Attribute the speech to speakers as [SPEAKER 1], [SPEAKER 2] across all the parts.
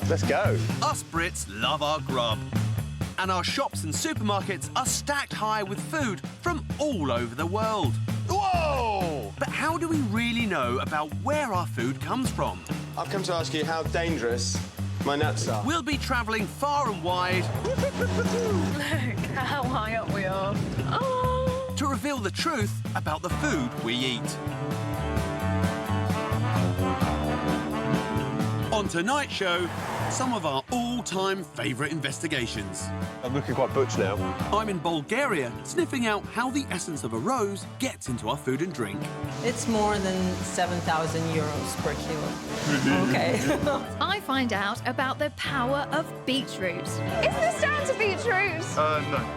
[SPEAKER 1] Let's go.
[SPEAKER 2] Us Brits love our grub. And our shops and supermarkets are stacked high with food from all over the world.
[SPEAKER 1] Whoa!
[SPEAKER 2] But how do we really know about where our food comes from?
[SPEAKER 1] I've come to ask you how dangerous my nuts are.
[SPEAKER 2] We'll be travelling far and wide
[SPEAKER 3] Look how high up we are. Oh!
[SPEAKER 2] to reveal the truth about the food we eat. On tonight's show, some of our all-time favourite investigations.
[SPEAKER 1] I'm looking quite butch now.
[SPEAKER 2] I'm in Bulgaria, sniffing out how the essence of a rose gets into our food and drink.
[SPEAKER 4] It's more than 7,000 euros per kilo. Okay.
[SPEAKER 3] I find out about the power of beetroot. Is this down to beetroot?
[SPEAKER 1] No.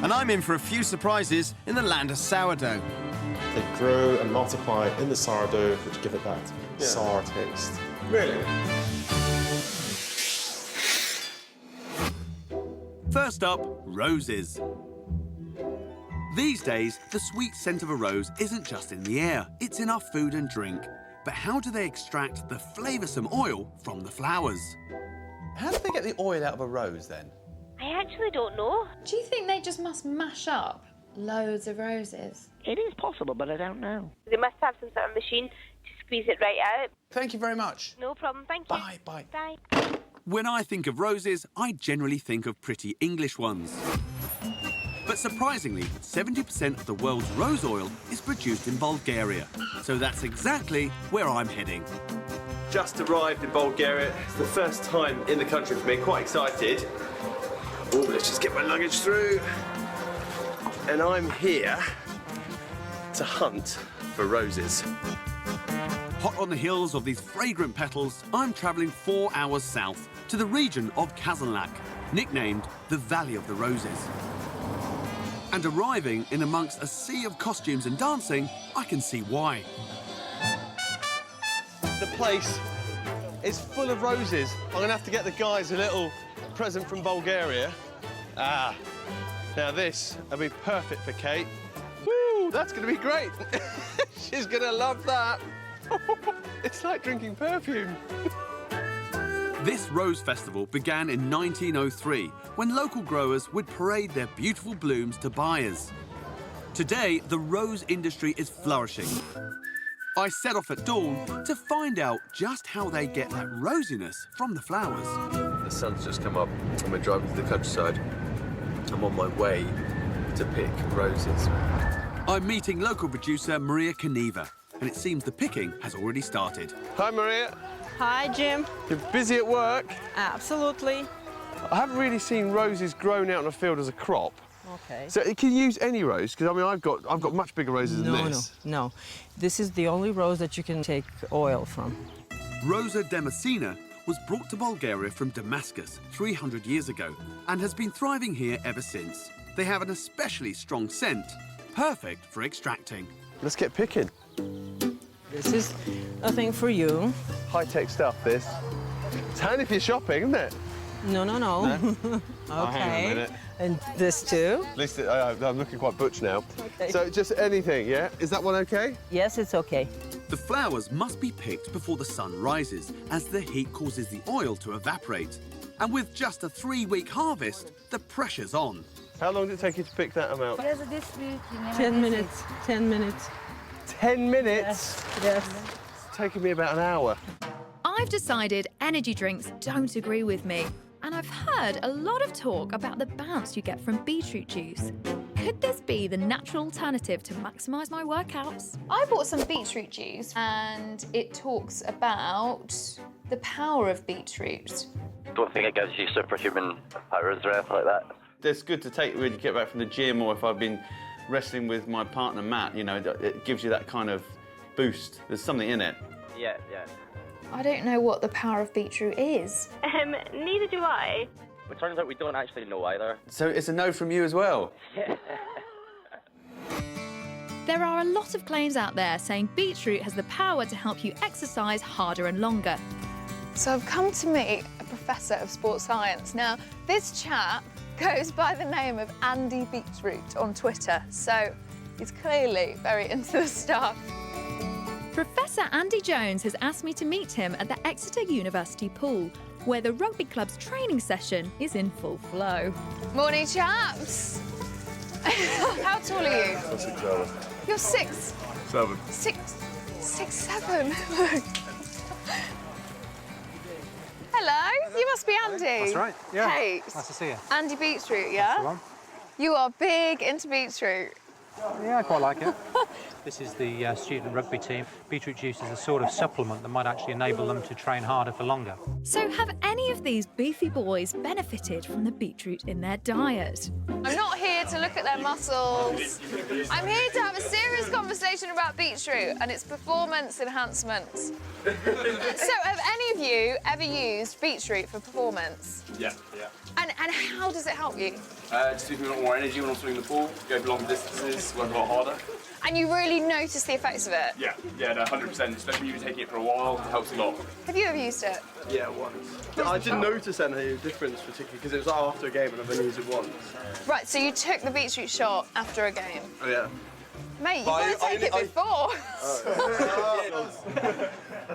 [SPEAKER 2] And I'm in for a few surprises in the land of sourdough.
[SPEAKER 5] They grow and multiply in the sourdough, which give it that sour taste.
[SPEAKER 1] Really?
[SPEAKER 2] First up, roses. These days, the sweet scent of a rose isn't just in the air, it's in our food and drink. But how do they extract the flavoursome oil from the flowers?
[SPEAKER 6] How do they get the oil out of a rose, then?
[SPEAKER 7] I actually don't know.
[SPEAKER 8] Do you think they just must mash up loads of roses?
[SPEAKER 7] It is possible, but I don't know. They must have some sort of machine to squeeze it right out.
[SPEAKER 6] Thank you very much.
[SPEAKER 7] No problem, thank you.
[SPEAKER 6] Bye, bye.
[SPEAKER 7] Bye.
[SPEAKER 2] When I think of roses, I generally think of pretty English ones. But surprisingly, 70% of the world's rose oil is produced in Bulgaria. So that's exactly where I'm heading.
[SPEAKER 1] Just arrived in Bulgaria. It's the first time in the country for me. Quite excited. Oh, let's just get my luggage through. And I'm here to hunt for roses.
[SPEAKER 2] Hot on the heels of these fragrant petals, I'm travelling 4 hours south to the region of Kazanlak, nicknamed the Valley of the Roses. And arriving in amongst a sea of costumes and dancing, I can see why.
[SPEAKER 1] The place is full of roses. I'm going to have to get the guys a little present from Bulgaria. Ah, now this will be perfect for Kate. Woo, that's going to be great. She's going to love that. It's like drinking perfume.
[SPEAKER 2] This Rose Festival began in 1903, when local growers would parade their beautiful blooms to buyers. Today, the rose industry is flourishing. I set off at dawn to find out just how they get that rosiness from the flowers.
[SPEAKER 1] The sun's just come up and we're driving to the countryside. I'm on my way to pick roses.
[SPEAKER 2] I'm meeting local producer Maria Kaneva, and it seems the picking has already started.
[SPEAKER 1] Hi, Maria.
[SPEAKER 4] Hi, Jim.
[SPEAKER 1] You're busy at work?
[SPEAKER 4] Absolutely.
[SPEAKER 1] I haven't really seen roses grown out in a field as a crop.
[SPEAKER 4] Okay.
[SPEAKER 1] So can you use any rose? Because I mean, I've got much bigger roses than this.
[SPEAKER 4] No. This is the only rose that you can take oil from.
[SPEAKER 2] Rosa Damascena was brought to Bulgaria from Damascus 300 years ago and has been thriving here ever since. They have an especially strong scent, perfect for extracting.
[SPEAKER 1] Let's get picking.
[SPEAKER 4] This is a thing for you.
[SPEAKER 1] High-tech stuff, this. It's handy for your shopping, isn't it?
[SPEAKER 4] No. Okay.
[SPEAKER 1] Oh, hang on a minute.
[SPEAKER 4] And this too?
[SPEAKER 1] At least I'm looking quite butch now.
[SPEAKER 4] Okay.
[SPEAKER 1] So just anything, yeah? Is that one okay?
[SPEAKER 4] Yes, it's okay.
[SPEAKER 2] The flowers must be picked before the sun rises, as the heat causes the oil to evaporate. And with just a 3-week harvest, the pressure's on.
[SPEAKER 1] How long did it take you to pick that amount?
[SPEAKER 4] 10 minutes. 10 minutes.
[SPEAKER 1] 10 minutes?
[SPEAKER 4] Yes.
[SPEAKER 1] It's taken me about an hour.
[SPEAKER 3] I've decided energy drinks don't agree with me. And I've heard a lot of talk about the bounce you get from beetroot juice. Could this be the natural alternative to maximise my workouts?
[SPEAKER 8] I bought some beetroot juice and it talks about the power of beetroot.
[SPEAKER 9] Don't think it gives you superhuman powers or anything like that.
[SPEAKER 6] It's good to take when you get back from the gym, or if I've been wrestling with my partner Matt, you know, it gives you that kind of boost. There's something in it.
[SPEAKER 9] Yeah.
[SPEAKER 8] I don't know what the power of beetroot is.
[SPEAKER 7] Neither do I.
[SPEAKER 9] It turns out we don't actually know either.
[SPEAKER 6] So it's a no from you as well.
[SPEAKER 3] There are a lot of claims out there saying beetroot has the power to help you exercise harder and longer.
[SPEAKER 8] So I've come to meet a professor of sports science. Now, this chap goes by the name of Andy Beetroot on Twitter, so he's clearly very into the stuff.
[SPEAKER 3] Professor Andy Jones has asked me to meet him at the Exeter University pool, where the rugby club's training session is in full flow.
[SPEAKER 8] Morning, chaps. How tall are you?
[SPEAKER 5] 6'7".
[SPEAKER 8] You're 6'7". 6'7". Look. Hello, you must be Andy.
[SPEAKER 10] That's right, yeah.
[SPEAKER 8] Kate.
[SPEAKER 10] Nice to see you.
[SPEAKER 8] Andy Beetroot, yeah?
[SPEAKER 10] That's the one.
[SPEAKER 8] You are big into beetroot.
[SPEAKER 10] Yeah, I quite like it. This is the student rugby team. Beetroot juice is a sort of supplement that might actually enable them to train harder for longer.
[SPEAKER 3] So have any of these beefy boys benefited from the beetroot in their diet?
[SPEAKER 8] I'm not here to look at their muscles. I'm here to have a serious conversation about beetroot and its performance enhancement. So have any of you ever used beetroot for performance?
[SPEAKER 11] Yeah.
[SPEAKER 8] And how does it help you?
[SPEAKER 11] Just gives me a lot more energy when I'm swimming the pool, go for longer distances, work a lot harder.
[SPEAKER 8] And you really notice the effects of it?
[SPEAKER 11] Yeah, no, 100%. Especially when you've been taking it for a while, it helps a lot.
[SPEAKER 8] Have you ever used it?
[SPEAKER 12] Yeah, once. I didn't notice any difference particularly because it was after a game and I've only used it once.
[SPEAKER 8] Right, so you took the beetroot shot after a game?
[SPEAKER 12] Oh, yeah.
[SPEAKER 8] Mate, you've got to take it before.
[SPEAKER 12] Oh,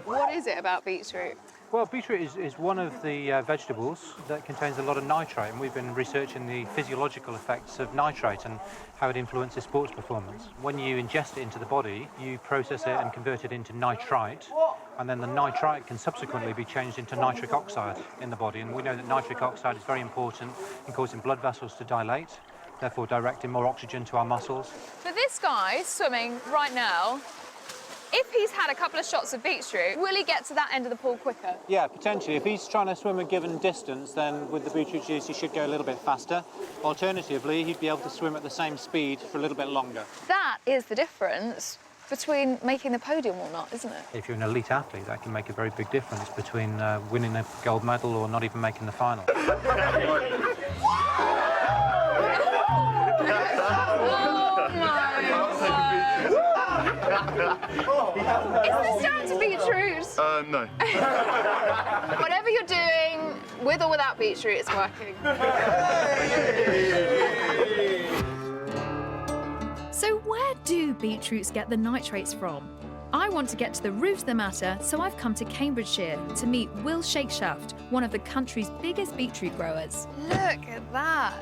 [SPEAKER 8] What is it about beetroot?
[SPEAKER 10] Well, beetroot is one of the vegetables that contains a lot of nitrate, and we've been researching the physiological effects of nitrate and how it influences sports performance. When you ingest it into the body, you process it and convert it into nitrite, and then the nitrite can subsequently be changed into nitric oxide in the body, and we know that nitric oxide is very important in causing blood vessels to dilate, therefore directing more oxygen to our muscles.
[SPEAKER 8] So this guy swimming right now, if he's had a couple of shots of beetroot, will he get to that end of the pool quicker?
[SPEAKER 10] Yeah, potentially. If he's trying to swim a given distance, then with the beetroot juice he should go a little bit faster. Alternatively, he'd be able to swim at the same speed for a little bit longer.
[SPEAKER 8] That is the difference between making the podium or not, isn't it?
[SPEAKER 10] If you're an elite athlete, that can make a very big difference between winning a gold medal or not even making the final.
[SPEAKER 8] Is this down to beetroot?
[SPEAKER 11] No.
[SPEAKER 8] Whatever you're doing, with or without beetroot, it's working.
[SPEAKER 3] So where do beetroots get the nitrates from? I want to get to the root of the matter, so I've come to Cambridgeshire to meet Will Shakeshaft, one of the country's biggest beetroot growers.
[SPEAKER 8] Look at that.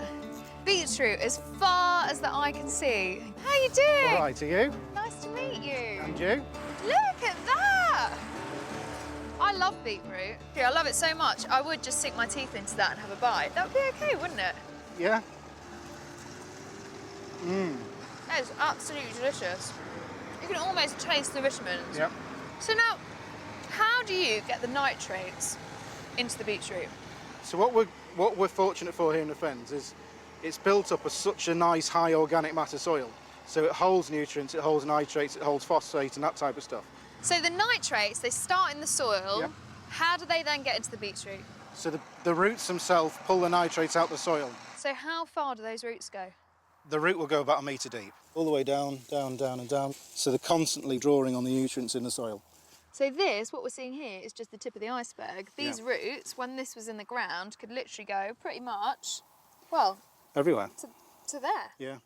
[SPEAKER 8] Beetroot as far as the eye can see. How you doing?
[SPEAKER 13] All right, are you?
[SPEAKER 8] Nice to meet you.
[SPEAKER 13] And you?
[SPEAKER 8] Look at that! I love beetroot. Yeah, I love it so much, I would just sink my teeth into that and have a bite. That would be okay, wouldn't it?
[SPEAKER 13] Yeah. Mmm.
[SPEAKER 8] That is absolutely delicious. You can almost taste the vitamins.
[SPEAKER 13] Yep.
[SPEAKER 8] So now, how do you get the nitrates into the beetroot?
[SPEAKER 13] So what we're fortunate for here in the Fens is it's built up as such a nice high organic matter soil. So it holds nutrients, it holds nitrates, it holds phosphate and that type of stuff.
[SPEAKER 8] So the nitrates, they start in the soil.
[SPEAKER 13] Yep.
[SPEAKER 8] How do they then get into the beetroot?
[SPEAKER 13] So the roots themselves pull the nitrates out the soil.
[SPEAKER 8] So how far do those roots go?
[SPEAKER 13] The root will go about 1 metre deep, all the way down, down, down and down. So they're constantly drawing on the nutrients in the soil.
[SPEAKER 8] So this, what we're seeing here, is just the tip of the iceberg. These roots, when this was in the ground, could literally go pretty much, well...
[SPEAKER 13] Everywhere.
[SPEAKER 8] To there.
[SPEAKER 13] Yeah.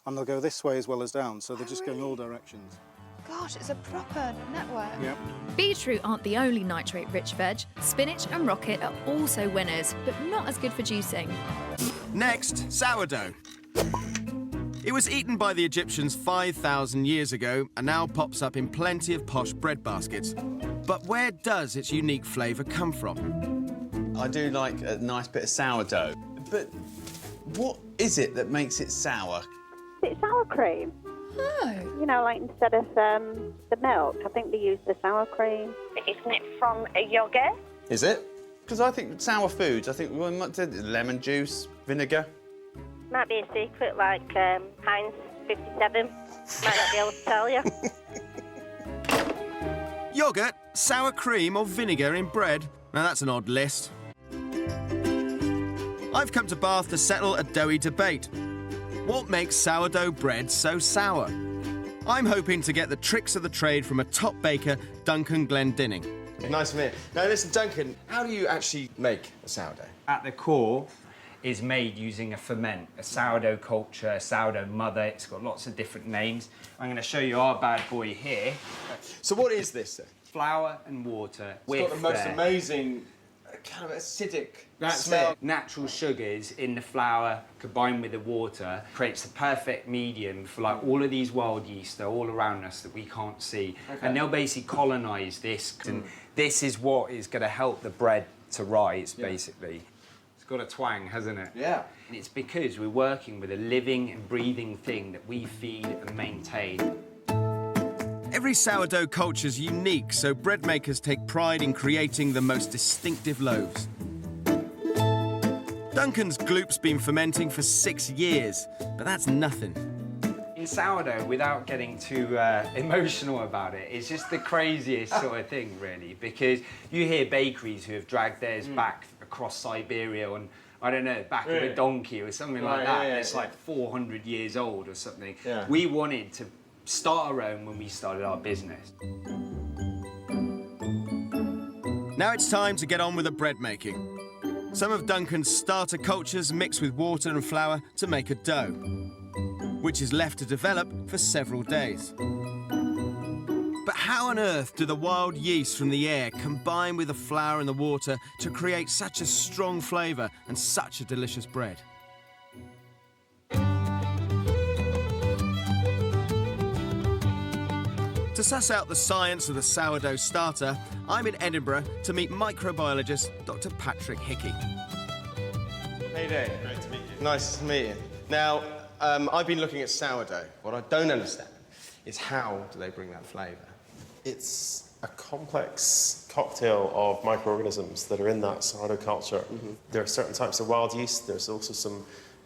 [SPEAKER 13] And they'll go this way as well as down, so they're just going all directions.
[SPEAKER 8] Gosh, it's a proper network.
[SPEAKER 13] Yep.
[SPEAKER 3] Beetroot aren't the only nitrate-rich veg. Spinach and rocket are also winners, but not as good for juicing.
[SPEAKER 14] Next, sourdough. It was eaten by the Egyptians 5,000 years ago and now pops up in plenty of posh bread baskets. But where does its unique flavour come from?
[SPEAKER 6] I do like a nice bit of sourdough, but what is it that makes it sour?
[SPEAKER 15] It's sour cream.
[SPEAKER 8] Oh.
[SPEAKER 15] You know, like instead of the milk, I think they use the sour cream.
[SPEAKER 7] Isn't it from a yogurt?
[SPEAKER 6] Is it? Because I think sour foods, we might do lemon juice, vinegar.
[SPEAKER 15] Might be a secret, like Heinz 57. Might not be able to tell you.
[SPEAKER 14] Yoghurt, sour cream or vinegar in bread? Now that's an odd list. I've come to Bath to settle a doughy debate. What makes sourdough bread so sour? I'm hoping to get the tricks of the trade from a top baker, Duncan Glendinning.
[SPEAKER 16] Nice to meet you. Now listen, Duncan, how do you actually make a sourdough?
[SPEAKER 17] At the core,
[SPEAKER 16] is made using a ferment, a sourdough culture, a sourdough mother. It's got lots of different names. I'm going to show you our bad boy here.
[SPEAKER 14] So what is this then?
[SPEAKER 16] Flour and water.
[SPEAKER 14] It's got the most amazing kind of acidic smell.
[SPEAKER 16] It. Natural sugars in the flour combined with the water creates the perfect medium for like all of these wild yeasts that are all around us that we can't see.
[SPEAKER 14] Okay.
[SPEAKER 16] And they'll basically colonise this. And this is what is going to help the bread to rise, basically. It's got a twang, hasn't it?
[SPEAKER 14] Yeah.
[SPEAKER 16] And it's because we're working with a living and breathing thing that we feed and maintain.
[SPEAKER 14] Every sourdough culture is unique, so bread makers take pride in creating the most distinctive loaves. Duncan's gloop's been fermenting for 6 years, but that's nothing.
[SPEAKER 16] In sourdough, without getting too emotional about it, it's just the craziest sort of thing, really, because you hear bakeries who have dragged theirs back across Siberia on, I don't know, back of a donkey or something like that. It's like 400 years old or something.
[SPEAKER 14] Yeah.
[SPEAKER 16] We wanted to start our own when we started our business.
[SPEAKER 14] Now it's time to get on with the bread making. Some of Duncan's starter cultures mix with water and flour to make a dough, which is left to develop for several days. But how on earth do the wild yeast from the air combine with the flour and the water to create such a strong flavour and such a delicious bread? To suss out the science of the sourdough starter, I'm in Edinburgh to meet microbiologist Dr. Patrick Hickey.
[SPEAKER 12] How you doing? Great to meet you. Nice to meet you. Now, I've been looking at sourdough. What I don't understand is how do they bring that flavour?
[SPEAKER 5] It's a complex cocktail of microorganisms that are in that sourdough culture. There are certain types of wild yeast. There's also some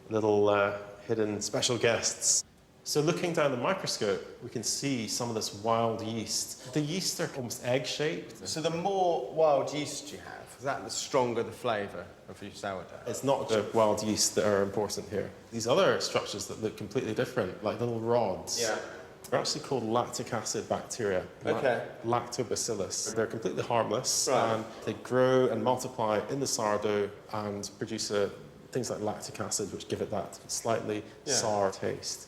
[SPEAKER 5] little hidden special guests. So looking down the microscope, we can see some of this wild yeast. The yeast are almost egg-shaped.
[SPEAKER 12] So the more wild yeast you have, is that the stronger the flavour of your sourdough?
[SPEAKER 5] It's not the wild yeast that are important here. These other structures that look completely different, like little rods, are actually called lactic acid bacteria.
[SPEAKER 12] Okay.
[SPEAKER 5] Lactobacillus. They're completely harmless, and they grow and multiply in the sourdough and produce things like lactic acid, which give it that slightly sour taste.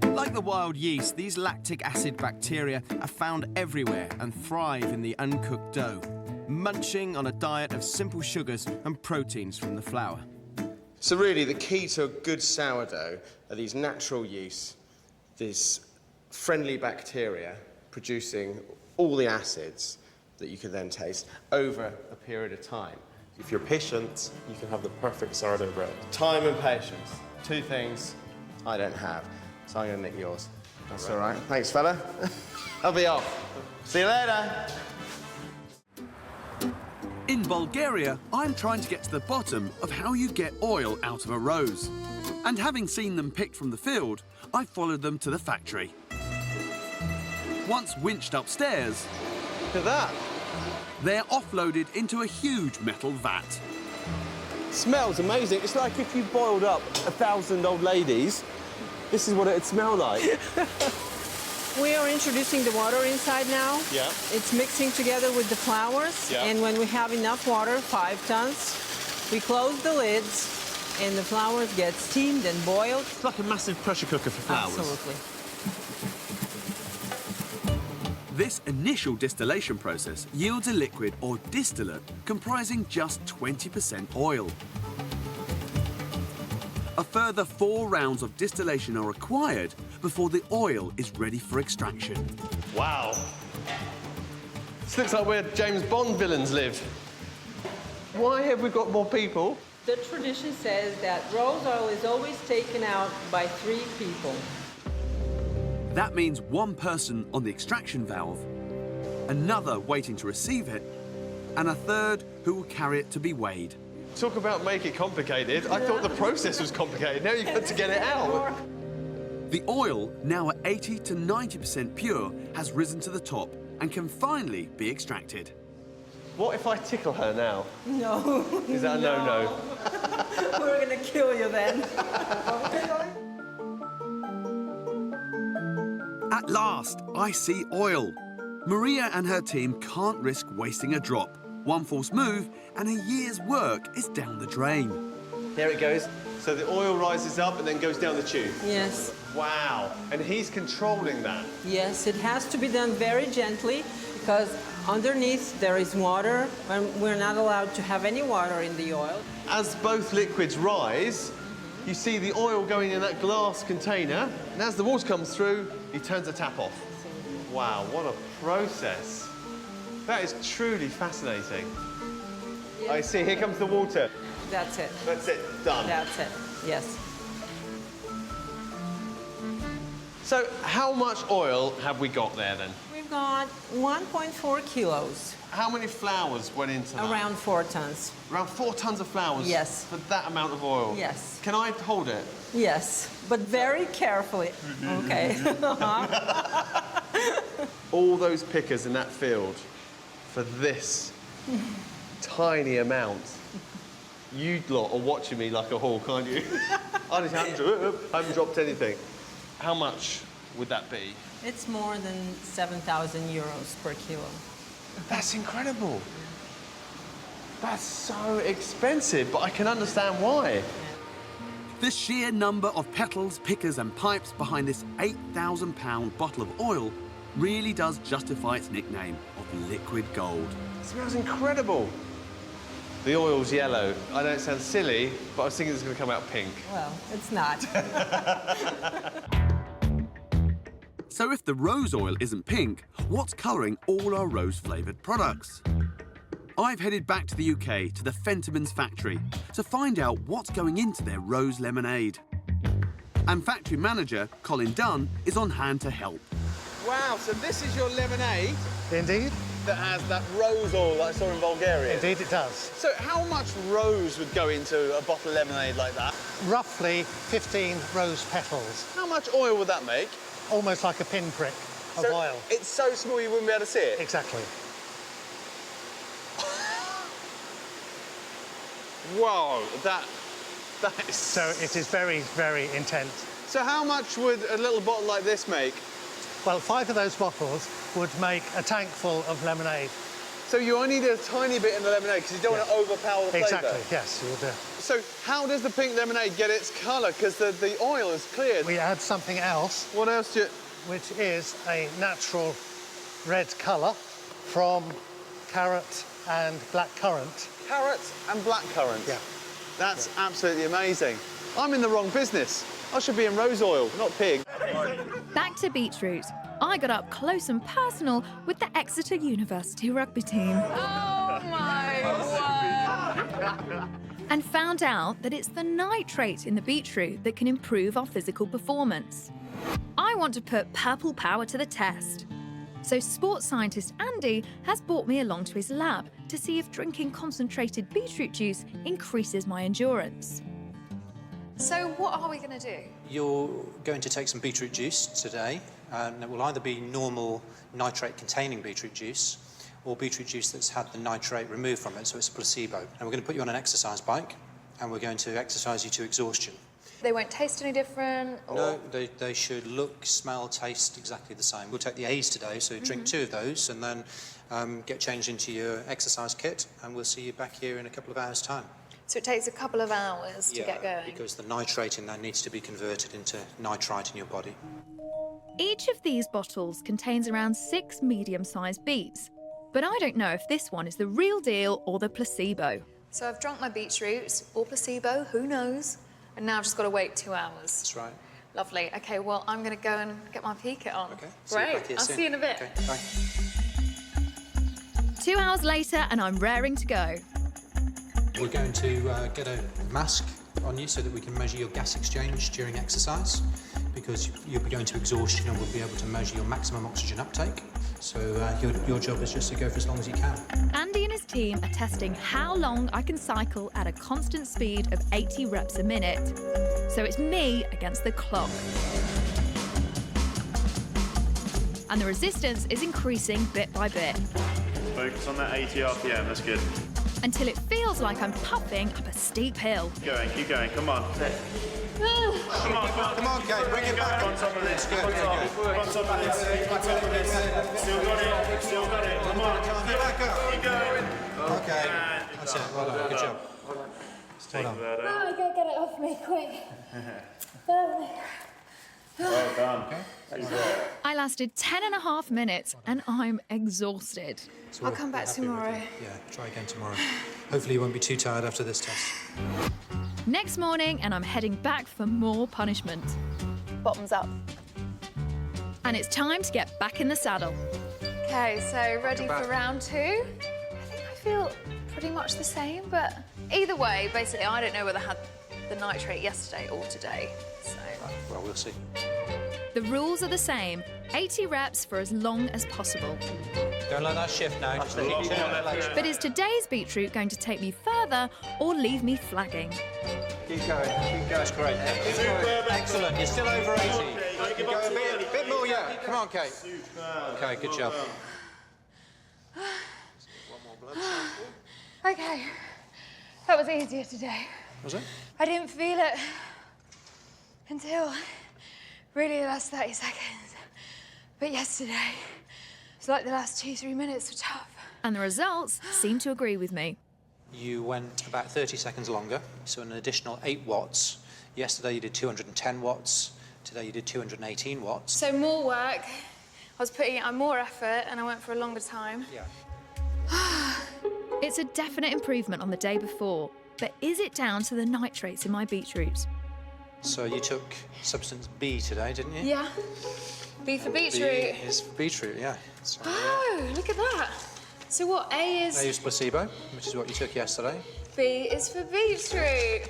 [SPEAKER 14] Like the wild yeast, these lactic acid bacteria are found everywhere and thrive in the uncooked dough, munching on a diet of simple sugars and proteins from the flour.
[SPEAKER 12] So really, the key to a good sourdough are these natural yeasts, these friendly bacteria producing all the acids that you can then taste over a period of time.
[SPEAKER 5] If you're patient, you can have the perfect sourdough bread.
[SPEAKER 12] Time and patience, 2 things I don't have. So I'm going to nick yours. That's all right. Thanks, fella. I'll be off. See you later.
[SPEAKER 2] In Bulgaria, I'm trying to get to the bottom of how you get oil out of a rose. And having seen them picked from the field, I followed them to the factory. Once winched upstairs,
[SPEAKER 1] look at that.
[SPEAKER 2] They're offloaded into a huge metal vat.
[SPEAKER 1] Smells amazing. It's like if you boiled up 1,000 old ladies. This is what it'd smell like.
[SPEAKER 4] We are introducing the water inside now.
[SPEAKER 1] Yeah.
[SPEAKER 4] It's mixing together with the flours.
[SPEAKER 1] Yeah.
[SPEAKER 4] And when we have enough water, 5 tons, we close the lids and the flours get steamed and boiled.
[SPEAKER 1] It's like a massive pressure cooker for flowers.
[SPEAKER 4] Absolutely.
[SPEAKER 2] This initial distillation process yields a liquid or distillate comprising just 20% oil. A further 4 rounds of distillation are required before the oil is ready for extraction.
[SPEAKER 1] Wow. This looks like where James Bond villains live. Why have we got more people?
[SPEAKER 4] The tradition says that rose oil is always taken out by 3 people.
[SPEAKER 2] That means 1 person on the extraction valve, another waiting to receive it, and a 3rd who will carry it to be weighed.
[SPEAKER 1] Talk about make it complicated. I thought the process was complicated. Now you've got to get it out.
[SPEAKER 2] The oil, now at 80 to 90% pure, has risen to the top and can finally be extracted.
[SPEAKER 1] What if I tickle her now?
[SPEAKER 4] No.
[SPEAKER 1] Is that a no-no?
[SPEAKER 4] We're going to kill you then.
[SPEAKER 2] At last, I see oil. Maria and her team can't risk wasting a drop. One false move and a year's work is down the drain.
[SPEAKER 1] There it goes. So the oil rises up and then goes down the tube.
[SPEAKER 4] Yes.
[SPEAKER 1] Wow. And he's controlling that.
[SPEAKER 4] Yes, it has to be done very gently because underneath there is water and we're not allowed to have any water in the oil.
[SPEAKER 1] As both liquids rise, you see the oil going in that glass container, and as the water comes through, he turns the tap off. Wow, what a process. That is truly fascinating. I see, here comes the water.
[SPEAKER 4] That's it.
[SPEAKER 1] That's it, done.
[SPEAKER 4] That's it, yes.
[SPEAKER 1] So how much oil have we got there then?
[SPEAKER 4] We've got 1.4 kilos.
[SPEAKER 1] How many flours went into that?
[SPEAKER 4] Around 4 tons.
[SPEAKER 1] Around 4 tons of flours?
[SPEAKER 4] Yes.
[SPEAKER 1] For that amount of oil?
[SPEAKER 4] Yes.
[SPEAKER 1] Can I hold it?
[SPEAKER 4] Yes, but very carefully. Okay.
[SPEAKER 1] All those pickers in that field for this tiny amount. You lot are watching me like a hawk, aren't you? I just haven't dropped anything. How much would that be?
[SPEAKER 4] It's more than 7,000 euros per kilo.
[SPEAKER 1] That's incredible. That's so expensive, but I can understand why.
[SPEAKER 2] The sheer number of petals, pickers and pipes behind this £8,000 bottle of oil really does justify its nickname of liquid gold.
[SPEAKER 1] It smells incredible. The oil's yellow. I know it sounds silly, but I was thinking it's going to come out pink.
[SPEAKER 4] Well, it's not.
[SPEAKER 2] So if the rose oil isn't pink, what's colouring all our rose-flavoured products? I've headed back to the UK to the Fentimans factory to find out what's going into their rose lemonade. And factory manager Colin Dunn is on hand to help.
[SPEAKER 1] Wow, so this is your lemonade?
[SPEAKER 17] Indeed.
[SPEAKER 1] That has that rose oil that I saw in Bulgaria?
[SPEAKER 17] Indeed it does.
[SPEAKER 1] So how much rose would go into a bottle of lemonade like that?
[SPEAKER 17] Roughly 15 rose petals.
[SPEAKER 1] How much oil would that make?
[SPEAKER 17] Almost like a pinprick of oil.
[SPEAKER 1] It's so small you wouldn't be able to see it?
[SPEAKER 17] Exactly.
[SPEAKER 1] Whoa, that is...
[SPEAKER 17] So it is very, very intense.
[SPEAKER 1] So how much would a little bottle like this make?
[SPEAKER 17] Well, 5 of those bottles would make a tank full of lemonade.
[SPEAKER 1] So you only need a tiny bit in the lemonade because you don't want to overpower the flavour?
[SPEAKER 17] Exactly, yes, you do.
[SPEAKER 1] So how does the pink lemonade get its colour? Because the oil is clear.
[SPEAKER 17] We add something else.
[SPEAKER 1] What else do you...
[SPEAKER 17] Which is a natural red colour from carrot and black currant.
[SPEAKER 1] Carrot and black currant?
[SPEAKER 17] Yeah.
[SPEAKER 1] That's absolutely amazing. I'm in the wrong business. I should be in rose oil, not pig.
[SPEAKER 3] Back to Beetroot. I got up close and personal with the Exeter University rugby team.
[SPEAKER 8] Oh my word!
[SPEAKER 3] And found out that it's the nitrate in the beetroot that can improve our physical performance. I want to put purple power to the test. So sports scientist Andy has brought me along to his lab to see if drinking concentrated beetroot juice increases my endurance.
[SPEAKER 8] So what are we going to do?
[SPEAKER 10] You're going to take some beetroot juice today, and it will either be normal nitrate-containing beetroot juice or beetroot juice that's had the nitrate removed from it, so it's a placebo. And we're going to put you on an exercise bike, and we're going to exercise you to exhaustion.
[SPEAKER 8] They won't taste any different? Or...
[SPEAKER 10] No, they should look, smell, taste exactly the same. We'll take the A's today, so drink 2 of those, and then get changed into your exercise kit, and we'll see you back here in a couple of hours' time.
[SPEAKER 8] So it takes a couple of hours to get going?
[SPEAKER 10] Because the nitrate in there needs to be converted into nitrite in your body.
[SPEAKER 3] Each of these bottles contains around 6 medium-sized beets, but I don't know if this one is the real deal or the placebo.
[SPEAKER 8] So I've drunk my beetroot, or placebo, who knows? And now I've just got to wait 2 hours.
[SPEAKER 10] That's right.
[SPEAKER 8] Lovely. OK, well, I'm going to go and get my pea kit on.
[SPEAKER 10] OK.
[SPEAKER 8] Great. I'll see you in a bit.
[SPEAKER 10] OK, bye.
[SPEAKER 3] 2 hours later, and I'm raring to go.
[SPEAKER 10] We're going to get a mask on you so that we can measure your gas exchange during exercise, because you'll be going to exhaustion and we'll be able to measure your maximum oxygen uptake. So your job is just to go for as long as you can.
[SPEAKER 3] Andy and his team are testing how long I can cycle at a constant speed of 80 reps a minute. So it's me against the clock. And the resistance is increasing bit by bit.
[SPEAKER 18] Focus on that 80 RPM, that's good.
[SPEAKER 3] Until it feels like I'm puffing up a steep hill.
[SPEAKER 18] Keep going, come on. Come on, Kate, bring it back. On top of this, good. On top of this, Still got it, come on. Get back up. Keep going. Take that out.
[SPEAKER 8] Oh, go get it off me, quick.
[SPEAKER 18] Well done.
[SPEAKER 3] I lasted 10.5 minutes and I'm exhausted.
[SPEAKER 8] I'll come back tomorrow.
[SPEAKER 10] Yeah, try again tomorrow. Hopefully you won't be too tired after this test.
[SPEAKER 3] Next morning, and I'm heading back for more punishment.
[SPEAKER 8] Bottoms up.
[SPEAKER 3] And it's time to get back in the saddle.
[SPEAKER 8] Okay, so ready for round 2? I think I feel pretty much the same, but either way, basically, I don't know whether I had the nitrate yesterday or today, so...
[SPEAKER 10] Well, we'll see.
[SPEAKER 3] The rules are the same. 80 reps for as long as possible.
[SPEAKER 10] Don't let that shift now. Just keep turning that leg.
[SPEAKER 3] But is today's beetroot going to take me further or leave me flagging?
[SPEAKER 10] Keep going, That's great. Excellent, you're still over 80. You go a bit more, yeah. Come on, Kate. Okay, good job. One more blood sample.
[SPEAKER 8] Okay, that was easier today.
[SPEAKER 10] Was it?
[SPEAKER 8] I didn't feel it until really the last 30 seconds. But yesterday, it's like the last 2-3 minutes were tough.
[SPEAKER 3] And the results seem to agree with me.
[SPEAKER 10] You went about 30 seconds longer, so an additional 8 watts. Yesterday you did 210 watts. Today you did 218 watts.
[SPEAKER 8] So more work, I was putting in more effort and I went for a longer time.
[SPEAKER 10] Yeah.
[SPEAKER 3] It's a definite improvement on the day before, but is it down to the nitrates in my beetroot?
[SPEAKER 10] So you took substance B today, didn't you?
[SPEAKER 8] Yeah. B for beetroot.
[SPEAKER 10] B is for beetroot, yeah. So,
[SPEAKER 8] oh, look at that. So what, A is...
[SPEAKER 10] A is placebo, which is what you took yesterday.
[SPEAKER 8] B is for beetroot.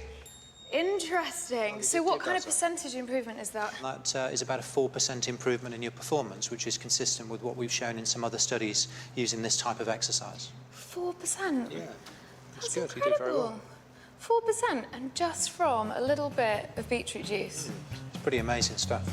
[SPEAKER 8] Interesting. So what kind of percentage improvement is that?
[SPEAKER 10] That is about a 4% improvement in your performance, which is consistent with what we've shown in some other studies using this type of exercise.
[SPEAKER 8] 4%?
[SPEAKER 10] Yeah.
[SPEAKER 8] That's
[SPEAKER 10] good.
[SPEAKER 8] incredible.
[SPEAKER 10] You did very well.
[SPEAKER 8] 4% and just from a little bit of beetroot juice.
[SPEAKER 10] It's pretty amazing stuff.